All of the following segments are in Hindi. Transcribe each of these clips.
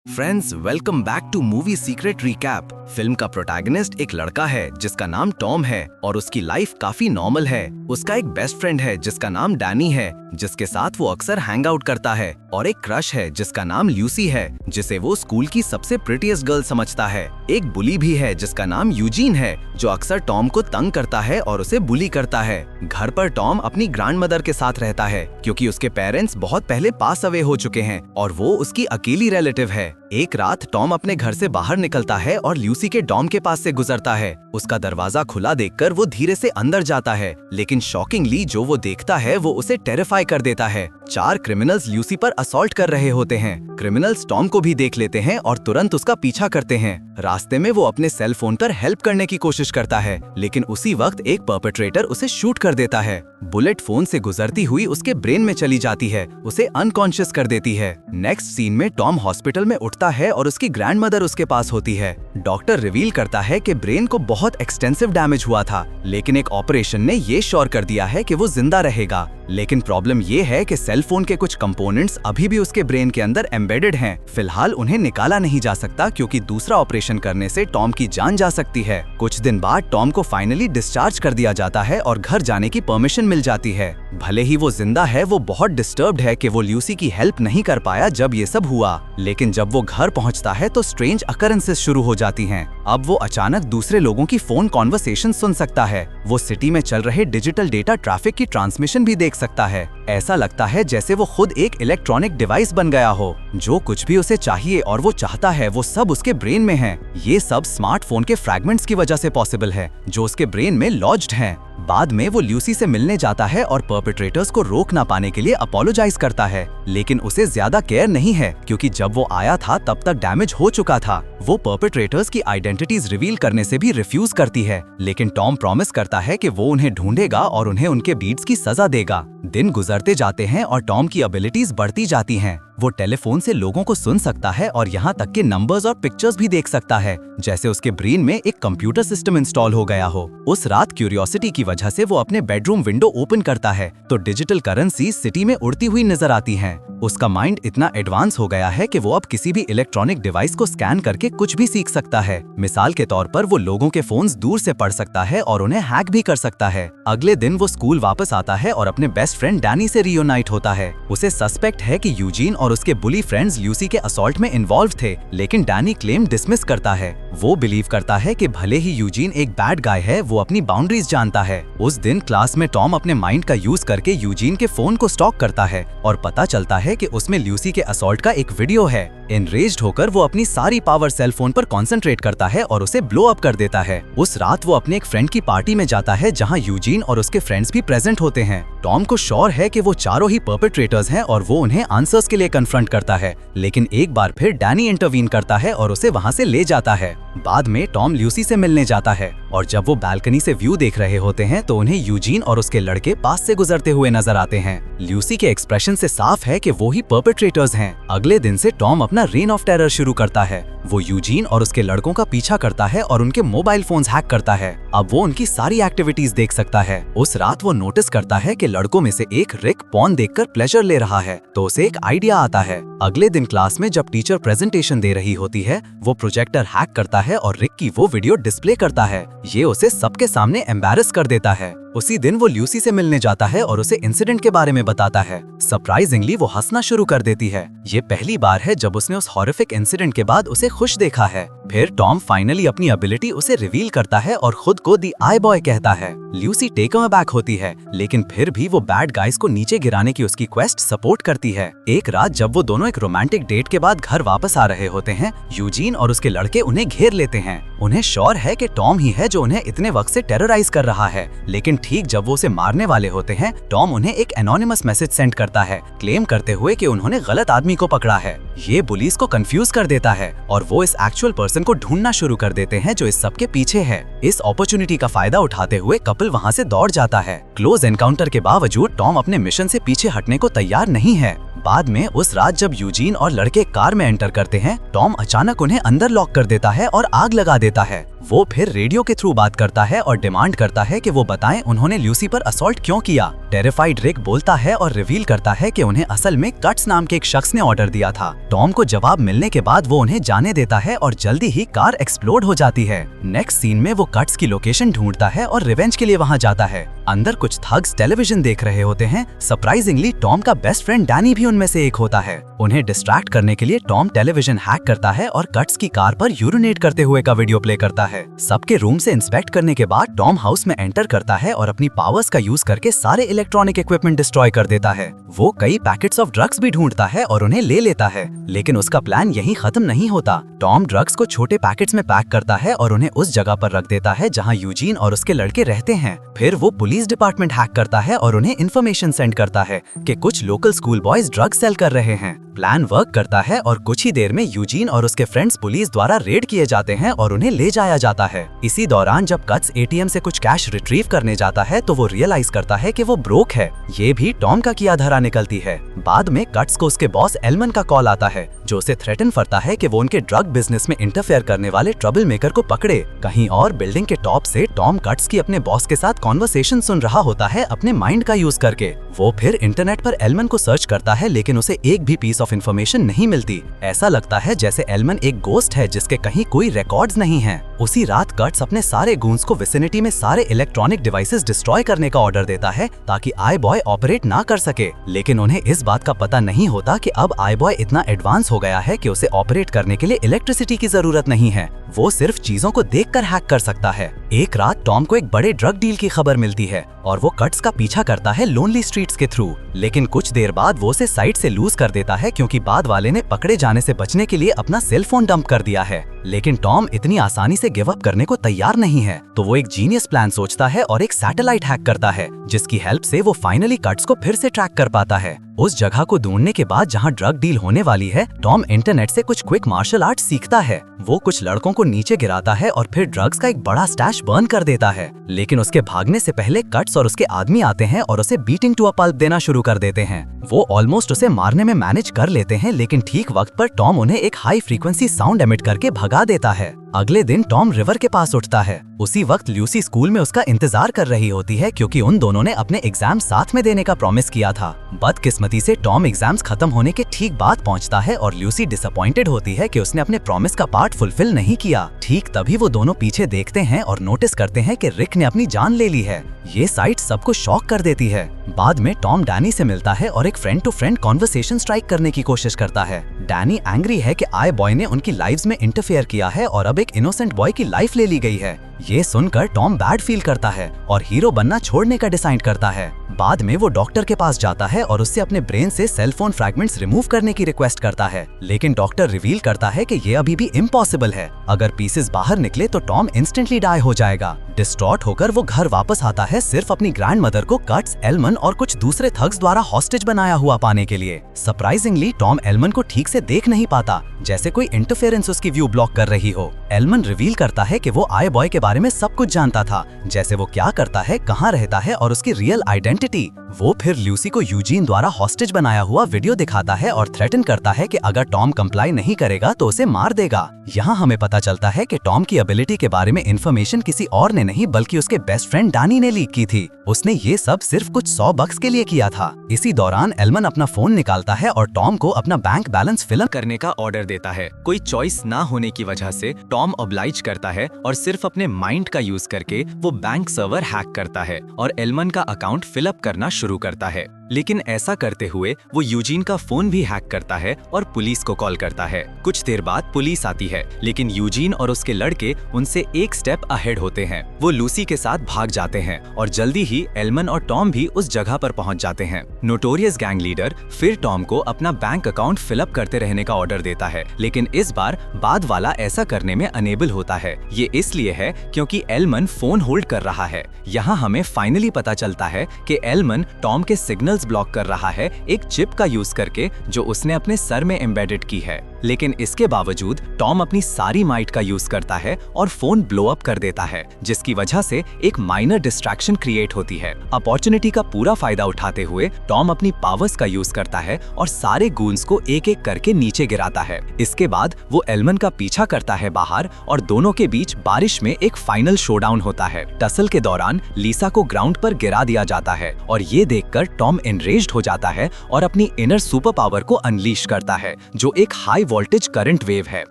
Friends, welcome back to movie secret recap. Film का प्रोटैगनिस्ट एक लड़का है जिसका नाम टॉम है और उसकी लाइफ काफी नॉर्मल है। उसका एक बेस्ट फ्रेंड है जिसका नाम डैनी है, जिसके साथ वो अक्सर हैंग आउट करता है, और एक क्रश है जिसका नाम ल्यूसी है, जिसे वो स्कूल की सबसे प्रिटीएस्ट गर्ल समझता है। एक बुली भी है जिसका नाम यूजीन है, जो अक्सर टॉम को तंग करता है और उसे बुली करता है। घर पर टॉम अपनी ग्रैंडमदर के साथ रहता है क्योंकि उसके पेरेंट्स बहुत पहले पास अवे हो चुके हैं और वो उसकी अकेली रिलेटिव है। एक रात टॉम अपने घर से बाहर निकलता है और ल्यूसी के डॉम के पास से गुजरता है। उसका दरवाजा खुला देखकर वो धीरे से अंदर जाता है, लेकिन शॉकिंगली जो वो देखता है वो उसे टेरिफाई कर देता है। 4 क्रिमिनल्स ल्यूसी पर असॉल्ट कर रहे होते हैं। क्रिमिनल्स टॉम को भी देख लेते हैं और तुरंत उसका पीछा करते हैं। रास्ते में वो अपने सेल फोन पर हेल्प करने की कोशिश करता है, लेकिन उसी वक्त एक परपेट्रेटर उसे शूट कर देता है। बुलेट फोन से गुजरती हुई उसके ब्रेन में चली जाती है, उसे अनकॉन्शियस कर देती है। नेक्स्ट सीन में टॉम हॉस्पिटल में उठता है और उसकी ग्रैंडमदर उसके पास होती है। डॉक्टर रिवील करता है कि ब्रेन को बहुत एक्सटेंसिव डैमेज हुआ था, लेकिन एक ऑपरेशन ने ये श्योर कर दिया है कि वो जिंदा रहेगा। लेकिन प्रॉब्लम ये है कि सेल फोन के कुछ कंपोनेंट्स अभी भी उसके ब्रेन के अंदर एम्बेडेड हैं। फिलहाल उन्हें निकाला नहीं जा सकता क्योंकि दूसरा ऑपरेशन करने से टॉम की जान जा सकती है। कुछ दिन बाद टॉम को फाइनली डिस्चार्ज कर दिया जाता है और घर जाने की परमिशन मिल जाती है। भले ही वो जिंदा है, वो बहुत डिस्टर्ब्ड है कि वो ल्यूसी की हेल्प नहीं कर पाया जब ये सब हुआ। लेकिन जब वो घर पहुंचता है तो स्ट्रेंज अकरेंसेस शुरू हो जाती हैं। अब वो अचानक दूसरे लोगों की फोन कॉन्वर्सेशन सुन सकता है। वो सिटी में चल रहे डिजिटल डेटा ट्रैफिक की ट्रांसमिशन भी देख सकता है। ऐसा लगता है जैसे वो खुद एक इलेक्ट्रॉनिक डिवाइस बन गया हो। जो कुछ भी उसे चाहिए और वो चाहता है वो सब उसके ब्रेन में है। ये सब स्मार्टफोन के फ्रैगमेंट्स की वजह से पॉसिबल है जो उसके ब्रेन में लॉज्ड हैं। बाद में वो ल्यूसी से मिलने जाता है और परपेट्रेटर्स को रोक ना पाने के लिए अपोलोजाइज करता है, लेकिन उसे ज्यादा केयर नहीं है क्योंकि जब वो आया था तब तक डैमेज हो चुका था। वो परपेट्रेटर्स की आइडेंटिटीज रिवील करने से भी रिफ्यूज करती है, लेकिन टॉम प्रॉमिस करता है कि वो उन्हें ढूंढेगा और उन्हें उनके बीट्स की सजा देगा। दिन गुजरते जाते हैं और टॉम की एबिलिटीज बढ़ती जाती हैं। वो टेलीफोन से लोगों को सुन सकता है और यहाँ तक कि नंबर्स और पिक्चर्स भी देख सकता है, जैसे उसके ब्रेन में एक कंप्यूटर सिस्टम इंस्टॉल हो गया हो। उस रात क्यूरियोसिटी की वजह से वो अपने बेडरूम विंडो ओपन करता है तो डिजिटल करेंसी सिटी में उड़ती हुई नजर आती हैं। उसका माइंड इतना एडवांस हो गया है कि वो अब किसी भी इलेक्ट्रॉनिक डिवाइस को स्कैन करके कुछ भी सीख सकता है। मिसाल के तौर पर वो लोगों के फोन्स दूर से पढ़ सकता है और उन्हें हैक भी कर सकता है। अगले दिन वो स्कूल वापस आता है और अपने बेस्ट फ्रेंड डैनी से रियूनाइट होता है। उसे सस्पेक्ट है कि यूजीन और उसके बुली फ्रेंड्स ल्यूसी के असॉल्ट में इन्वॉल्व थे, लेकिन डैनी क्लेम डिसमिस करता है। वो बिलीव करता है कि भले ही यूजीन एक बैड गाय है, वो अपनी बाउंड्रीज जानता है। उस दिन क्लास में टॉम अपने माइंड का यूज करके यूजीन के फोन को स्टॉक करता है और पता चलता है कि उसमें ल्यूसी के असॉल्ट का एक वीडियो है। एनरेज्ड होकर वो अपनी सारी पावर सेल फोन पर कंसंट्रेट करता है और उसे ब्लो अप कर देता है। उस रात वो अपने एक फ्रेंड की पार्टी में जाता है जहां यूजीन और उसके फ्रेंड्स भी प्रेजेंट होते हैं। टॉम को श्योर है कि वो चारों ही परपेट्रेटर्स हैं और वो उन्हें आंसर्स के लिए कन्फ्रंट करता है, लेकिन एक बार फिर डैनी इंटरवीन करता है और उसे वहां से ले जाता है। बाद में टॉम ल्यूसी से मिलने जाता है और जब वो बालकनी से व्यू देख रहे होते हैं तो उन्हें यूजीन और उसके लड़के पास से गुजरते हुए नजर आते हैं। ल्यूसी के एक्सप्रेशन से साफ है कि वो ही परपेट्रेटर्स हैं। अगले दिन से टॉम अपना रेन ऑफ टेरर शुरू करता है। वो यूजीन और उसके लड़कों का पीछा करता है और उनके मोबाइल फोन्स हैक करता है। अब वो उनकी सारी एक्टिविटीज देख सकता है। उस रात वो नोटिस करता है कि लड़कों में से एक रिक पॉर्न देखकर प्लेजर ले रहा है, तो उसे एक आइडिया आता है। अगले दिन क्लास में जब टीचर प्रेजेंटेशन दे रही होती है, वो प्रोजेक्टर हैक करता है और रिक की वो वीडियो डिस्प्ले करता है। ये उसे सबके सामने एम्बैरस कर देता है। उसी दिन वो ल्यूसी से मिलने जाता है और उसे इंसिडेंट के बारे में बताता है। सरप्राइजिंगली वो हंसना शुरू कर देती है। ये पहली बार है जब उसने उस हॉरिफिक इंसिडेंट के बाद उसे खुश देखा है। फिर टॉम फाइनली अपनी एबिलिटी उसे रिवील करता है और खुद को दी आई बॉय कहता है। ल्यूसी टेकन अबैक होती है, लेकिन फिर भी वो बैड गाइस को नीचे गिराने की उसकी क्वेस्ट सपोर्ट करती है। एक रात जब वो दोनों एक रोमांटिक डेट के बाद घर वापस आ रहे होते हैं, यूजीन और उसके लड़के उन्हें घेर लेते हैं। उन्हें श्योर है कि टॉम ही है जो उन्हें इतने वक्त से टेरराइज कर रहा है, लेकिन ठीक जब वो उसे मारने वाले होते हैं, टॉम उन्हें एक एनोनिमस मैसेज सेंड करता है, क्लेम करते हुए कि उन्होंने गलत आदमी को पकड़ा है। ये पुलिस को कंफ्यूज कर देता है और वो इस एक्चुअल पर्सन को ढूंढना शुरू कर देते हैं जो इस सब के पीछे है। इस अपॉर्चुनिटी का फायदा उठाते हुए कपल वहां से दौड़ जाता है। क्लोज एनकाउंटर के बावजूद टॉम अपने मिशन से पीछे हटने को तैयार नहीं है। बाद में उस रात जब यूजीन और लड़के कार में एंटर करते हैं, टॉम अचानक उन्हें अंदर लॉक कर देता है और आग लगा देता है। वो फिर रेडियो के थ्रू बात करता है और डिमांड करता है कि वो बताएं उन्होंने ल्यूसी पर असॉल्ट क्यों किया। टेरिफाइड रिक बोलता है और रिवील करता है कि उन्हें असल में कट्स नाम के एक शख्स ने ऑर्डर दिया था। टॉम को जवाब मिलने के बाद वो उन्हें जाने देता है और जल्दी ही कार एक्सप्लोड हो जाती है। नेक्स्ट सीन में वो कट्स की लोकेशन ढूंढता है और रिवेंज के लिए वहाँ जाता है। अंदर कुछ थग्स टेलीविजन देख रहे होते हैं। सरप्राइजिंगली टॉम का बेस्ट फ्रेंड डैनी भी उनमें से एक होता है। उन्हें डिस्ट्रैक्ट करने के लिए टॉम टेलीविजन हैक करता है और कट्स की कार पर यूरिनेट करते हुए का वीडियो प्ले करता है। सबके रूम से इंस्पेक्ट करने के बाद टॉम हाउस में एंटर करता है और अपनी पावर्स का यूज करके सारे इलेक्ट्रॉनिक इक्विपमेंट डिस्ट्रॉय कर देता है। वो कई पैकेट्स ऑफ ड्रग्स भी ढूंढता है और उन्हें ले लेता है, लेकिन उसका प्लान यहीं खत्म नहीं होता। टॉम ड्रग्स को छोटे पैकेट्स में पैक करता है और उन्हें उस जगह पर रख देता है जहां यूजीन और उसके लड़के रहते हैं। फिर वो पुलिस डिपार्टमेंट हैक करता है और उन्हें इन्फॉर्मेशन सेंड करता है कि कुछ local school boys drugs sell कर रहे हैं। प्लान वर्क करता है और कुछ ही देर में यूजीन और उसके फ्रेंड्स पुलिस द्वारा रेड किए जाते हैं और उन्हें ले जाया जाता है। इसी दौरान जब कट्स एटीएम से कुछ कैश रिट्रीव करने जाता है तो वो रियलाइज करता है कि वो ब्रोक है। ये भी टॉम का किया धरा निकलती है। बाद में कट्स को उसके बॉस एलमन का कॉल आता है जो उसे थ्रेटन करता है कि वो उनके ड्रग बिजनेस में इंटरफेयर करने वाले ट्रबल मेकर को पकड़े। कहीं और बिल्डिंग के टॉप से टॉम कट्स की अपने बॉस के साथ कॉन्वर्सेशन सुन रहा होता है अपने माइंड का यूज करके। वो फिर इंटरनेट पर एलमन को सर्च करता है लेकिन उसे एक भी पीस ऑफ इंफॉर्मेशन नहीं मिलती। ऐसा लगता है जैसे एलमन एक गोस्ट है जिसके कहीं कोई रिकॉर्ड्स नहीं है। उसी रात कट्स अपने सारे गूंस को विसिनिटी में सारे इलेक्ट्रॉनिक डिवाइसेस डिस्ट्रॉय करने का ऑर्डर देता है ताकि आई बॉय ऑपरेट ना कर सके, लेकिन उन्हें इस बात का पता नहीं होता कि अब आई बॉय इतना एडवांस हो गया है कि उसे ऑपरेट करने के लिए इलेक्ट्रिसिटी की जरूरत नहीं है। वो सिर्फ चीजों को देखकर हैक कर सकता है। एक रात टॉम को एक बड़े ड्रग डील की खबर मिलती है और वो कट्स का पीछा करता है लोनली स्ट्रीट्स के थ्रू, लेकिन कुछ देर बाद वो उसे साइट से लूज कर देता है क्योंकि बाद वाले ने पकड़े जाने से बचने के लिए अपना सेल फोन डंप कर दिया है। लेकिन टॉम इतनी आसानी से गिव अप करने को तैयार नहीं है, तो वो एक जीनियस प्लान सोचता है और एक सैटेलाइट हैक करता है जिसकी हेल्प से वो फाइनली कट्स को फिर से ट्रैक कर पाता है। उस जगह को ढूंढने के बाद जहां ड्रग डील होने वाली है, टॉम इंटरनेट से कुछ क्विक मार्शल आर्ट सीखता है। वो कुछ लड़कों को नीचे गिराता है और फिर ड्रग्स का एक बड़ा स्टैश बर्न कर देता है, लेकिन उसके भागने से पहले कट्स और उसके आदमी आते हैं और उसे बीटिंग टू अ पल्प देना शुरू कर देते हैं। वो ऑलमोस्ट उसे मारने में मैनेज कर लेते हैं, लेकिन ठीक वक्त पर टॉम उन्हें एक हाई फ्रीक्वेंसी साउंड एमिट करके भगा देता है। अगले दिन टॉम रिवर के पास उठता है। उसी वक्त ल्यूसी स्कूल में उसका इंतजार कर रही होती है क्योंकि उन दोनों ने अपने एग्जाम साथ में देने का प्रॉमिस किया था। बदकिस्मती से टॉम एग्जाम्स खत्म होने के ठीक बाद पहुंचता है और ल्यूसी डिसअपॉइंटेड होती है कि उसने अपने प्रॉमिस का पार्ट फुलफिल नहीं किया। ठीक तभी वो दोनों पीछे देखते हैं और नोटिस करते हैं कि रिक ने अपनी जान ले ली है। ये साइट सबको शॉक कर देती है। बाद में टॉम डैनी से मिलता है और एक friend to friend conversation strike करने की कोशिश करता है। डैनी एंग्री है कि आई बॉय ने उनकी लाइव्स में इंटरफेयर किया है और अब एक इनोसेंट बॉय की लाइफ ले ली गई है। ये सुनकर टॉम बैड फील करता है और हीरो बनना छोड़ने का डिसाइड करता है। बाद में वो डॉक्टर के पास जाता है और उससे अपने ब्रेन से सेल फोन फ्रैगमेंट्स रिमूव करने की रिक्वेस्ट करता है, लेकिन डॉक्टर रिवील करता है कि ये अभी भी इम्पॉसिबल है। अगर पीसेस बाहर निकले तो टॉम इंस्टेंटली डाई हो जाएगा। डिस्ट्रॉट होकर वो घर वापस आता है सिर्फ अपनी ग्रैंड मदर को कट्स, एलमन और कुछ दूसरे थग्स द्वारा हॉस्टेज बनाया हुआ पाने के लिए। सरप्राइजिंगली टॉम एलमन को ठीक से देख नहीं पाता, जैसे कोई इंटरफेरेंस उसकी व्यू ब्लॉक कर रही हो। एलमन रिवील करता है कि वो आई बॉय के बारे में सब कुछ जानता था, जैसे वो क्या करता है, कहाँ रहता है और उसकी रियल आइडेंटिटी। वो फिर ल्यूसी को यूजीन द्वारा हॉस्टेज बनाया हुआ वीडियो दिखाता है और थ्रेटन करता है कि अगर टॉम कंप्लाई नहीं करेगा तो उसे मार देगा। यहाँ हमें पता चलता है कि टॉम की एबिलिटी के बारे में इंफॉर्मेशन किसी और ने नहीं बल्कि उसके बेस्ट फ्रेंड डैनी ने लीक की थी। उसने ये सब सिर्फ कुछ $100 के लिए किया था। इसी दौरान एलमन अपना फोन निकालता है और टॉम को अपना बैंक बैलेंस फिल करने का ऑर्डर देता है। कोई चॉइस ना होने की वजह से टॉम ऑब्लाइज करता है और सिर्फ अपने माइंड का यूज करके वो बैंक सर्वर हैक करता है और एलमन का अकाउंट फिलअप करना शुरू करता है। लेकिन ऐसा करते हुए वो यूजीन का फोन भी हैक करता है और पुलिस को कॉल करता है। कुछ देर बाद पुलिस आती है, लेकिन यूजीन और उसके लड़के उनसे एक स्टेप अहेड होते हैं। वो लूसी के साथ भाग जाते हैं और जल्दी ही एलमन और टॉम भी उस जगह पर पहुंच जाते हैं। नोटोरियस गैंग लीडर फिर टॉम को अपना बैंक अकाउंट फिलअप करते रहने का ऑर्डर देता है, लेकिन इस बार बाद वाला ऐसा करने में अनेबल होता है। ये इसलिए है क्योंकि एलमन फोन होल्ड कर रहा है। यहाँ हमें फाइनली पता चलता है कि एलमन टॉम के सिग्नल सिग्नल्स ब्लॉक कर रहा है एक चिप का यूज करके जो उसने अपने सर में एम्बेडेड की है। लेकिन इसके बावजूद टॉम अपनी सारी माइट का यूज करता है और फोन ब्लो अप कर देता है, जिसकी वजह से एक माइनर डिस्ट्रैक्शन क्रिएट होती है। अपॉर्चुनिटी का पूरा फायदा उठाते हुए टॉम अपनी पावर्स का यूज करता है और सारे गूंस को एक एक करके नीचे गिराता है। इसके बाद वो एल्मन का पीछा करता है बाहर और दोनों के बीच बारिश में एक फाइनल शोडाउन होता है। टसल के दौरान लीसा को ग्राउंड पर गिरा दिया जाता है और ये देखकर टॉम एनरेज्ड हो जाता है और अपनी इनर सुपर पावर को अनलीश करता है, जो एक हाई वोल्टेज करंट वेव है।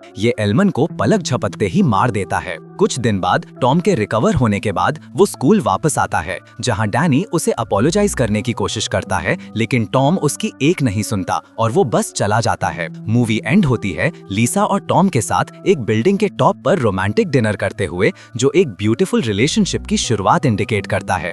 ये एल्मन को पलक झपकते ही मार देता है। कुछ दिन बाद टॉम के रिकवर होने के बाद वो स्कूल वापस आता है, जहां डैनी उसे अपोलोजाइज करने की कोशिश करता है, लेकिन टॉम उसकी एक नहीं सुनता और वो बस चला जाता है। मूवी एंड होती है लीसा और टॉम के साथ एक बिल्डिंग के टॉप पर रोमांटिक डिनर करते हुए, जो एक ब्यूटीफुल रिलेशनशिप की शुरुआत इंडिकेट करता है।